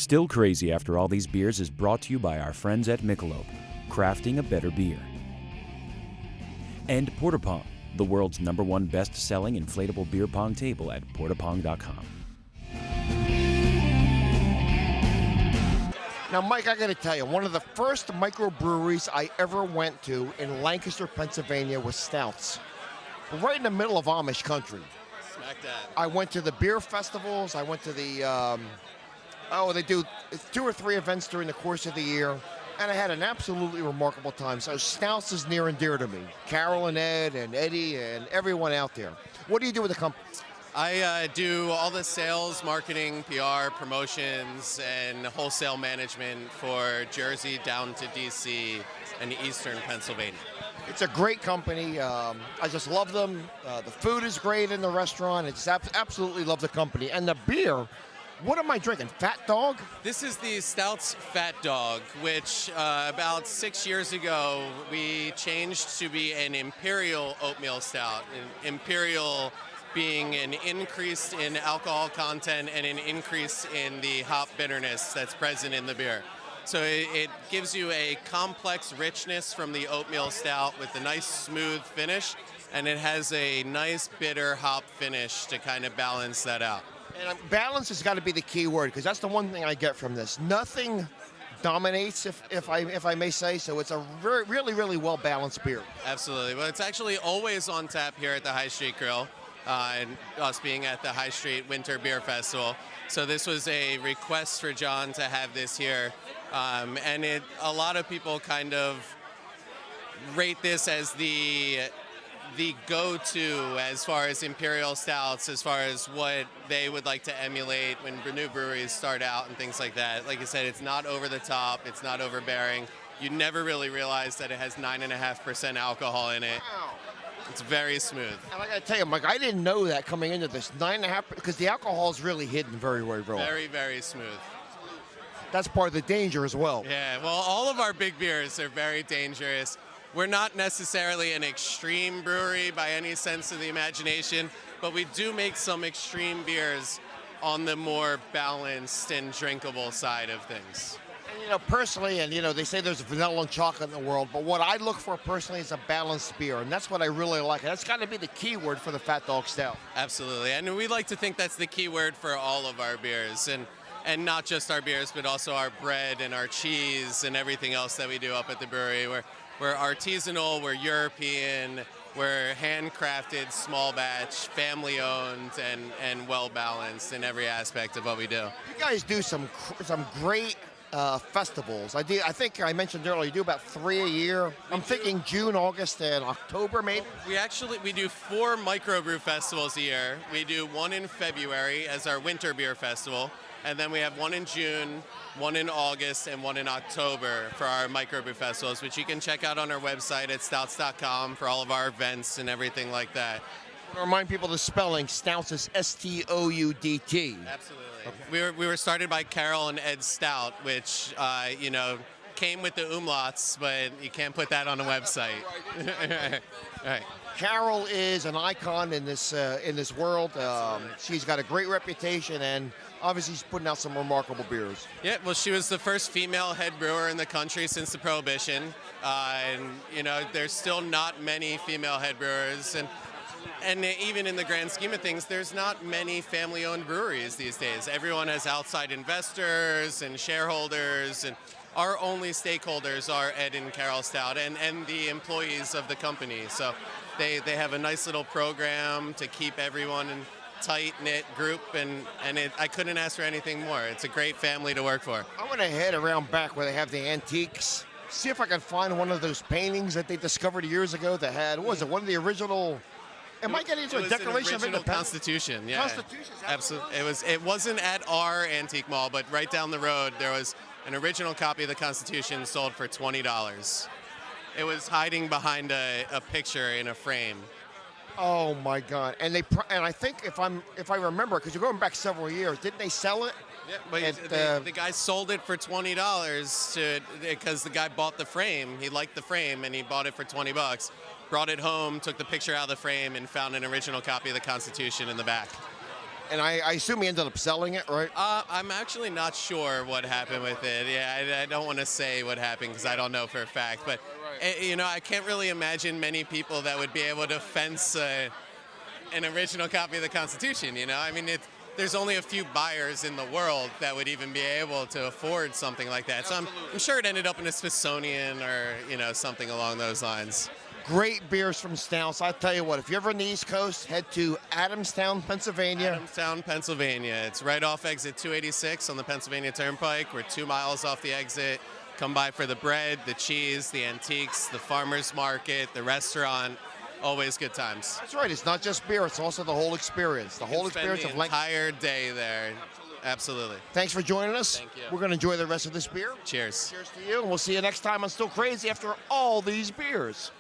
Still Crazy After All These Beers is brought to you by our friends at Michelob, crafting a better beer. And Porta Pong, the world's #1 best-selling inflatable beer pong table at portapong.com. Now, Mike, I got to tell you, one of the first microbreweries I ever went to in Lancaster, Pennsylvania was Stout's. Right in the middle of Amish country. Smack that. I went to the beer festivals. I went to the, they do 2 or 3 events during the course of the year. And I had an absolutely remarkable time. So Stout's is near and dear to me. Carol and Ed and Eddie and everyone out there. What do you do with the company? I do all the sales, marketing, PR, promotions, and wholesale management for Jersey down to DC and Eastern Pennsylvania. It's a great company. I just love them. The food is great in the restaurant. It's absolutely love the company. And the beer, what am I drinking? Fat Dog? This is the Stout's Fat Dog, which about 6 years ago we changed to be an Imperial Oatmeal Stout. An Imperial being an increase in alcohol content and an increase in the hop bitterness that's present in the beer. So it gives you a complex richness from the oatmeal stout with a nice smooth finish, and it has a nice bitter hop finish to kind of balance that out. And balance has got to be the key word, because that's the one thing I get from this. Nothing dominates, if I may say, so it's a really, really well-balanced beer. Absolutely. Well, it's actually always on tap here at the High Street Grill, and us being at the High Street Winter Beer Festival. So this was a request for John to have this here. And a lot of people kind of rate this as the go-to as far as imperial stouts, as far as what they would like to emulate when new breweries start out and things like that. Like I said, it's not over the top, it's not overbearing. You never really realize that it has 9.5% alcohol in it. Wow. It's very smooth. And I got to tell you, Mike, I didn't know that coming into this. 9.5%, because the alcohol is really hidden very, very well. Very, very smooth. That's part of the danger as well. Yeah, well, all of our big beers are very dangerous. We're not necessarily an extreme brewery by any sense of the imagination, but we do make some extreme beers on the more balanced and drinkable side of things. And, personally, and, they say there's vanilla and chocolate in the world, but what I look for personally is a balanced beer, and that's what I really like. And that's got to be the key word for the Fat Dog Stout. Absolutely, and we like to think that's the key word for all of our beers, and not just our beers, but also our bread and our cheese and everything else that we do up at the brewery. We're artisanal, we're European, we're handcrafted, small batch, family owned, and well balanced in every aspect of what we do. You guys do some great festivals. I think I mentioned earlier, you do about 3 a year. I'm thinking June, August, and October maybe. We do 4 microbrew festivals a year. We do one in February as our winter beer festival, and then we have one in June, one in August, and one in October for our microbrew festivals, which you can check out on our website at stouts.com for all of our events and everything like that. I want to remind people the spelling. Stouts is Stoudt. Absolutely. Okay. We were started by Carol and Ed Stoudt, which came with the umlauts, but you can't put that on a website. Right. Carol is an icon in this world. She's got a great reputation, and obviously she's putting out some remarkable beers. Yeah, well, she was the first female head brewer in the country since the Prohibition, and there's still not many female head brewers, and even in the grand scheme of things, there's not many family-owned breweries these days. Everyone has outside investors and shareholders, and our only stakeholders are Ed and Carol Stoudt and the employees of the company. So they have a nice little program to keep everyone in tight-knit group, and I couldn't ask for anything more. It's a great family to work for. I want to head around back where they have the antiques, see if I can find one of those paintings that they discovered years ago that had, what was it, one of the original... Am I getting into a Declaration of Independence? Constitution, yeah. Constitution, absolutely. It wasn't at our antique mall, but right down the road there was an original copy of the Constitution sold for $20. It was hiding behind a picture in a frame. Oh my God! And I think if I remember, because you're going back several years, didn't they sell it? Yeah, but the guy sold it for $20 because the guy bought the frame. He liked the frame and he bought it for $20. Brought it home, took the picture out of the frame, and found an original copy of the Constitution in the back. And I assume he ended up selling it, right? I'm actually not sure what happened with it. Yeah, I don't want to say what happened because I don't know for a fact. But, I can't really imagine many people that would be able to fence an original copy of the Constitution, I mean, there's only a few buyers in the world that would even be able to afford something like that. So I'm sure it ended up in a Smithsonian or, something along those lines. Great beers from Stouts. I tell you what, if you're ever on the East Coast, head to Adamstown, Pennsylvania. Adamstown, Pennsylvania. It's right off exit 286 on the Pennsylvania Turnpike. We're 2 miles off the exit. Come by for the bread, the cheese, the antiques, the farmer's market, the restaurant. Always good times. That's right. It's not just beer. It's also the whole experience. The whole experience of Lancaster. Entire day there. Absolutely. Thanks for joining us. Thank you. We're going to enjoy the rest of this beer. Cheers. Cheers to you, and we'll see you next time on Still Crazy after all these beers.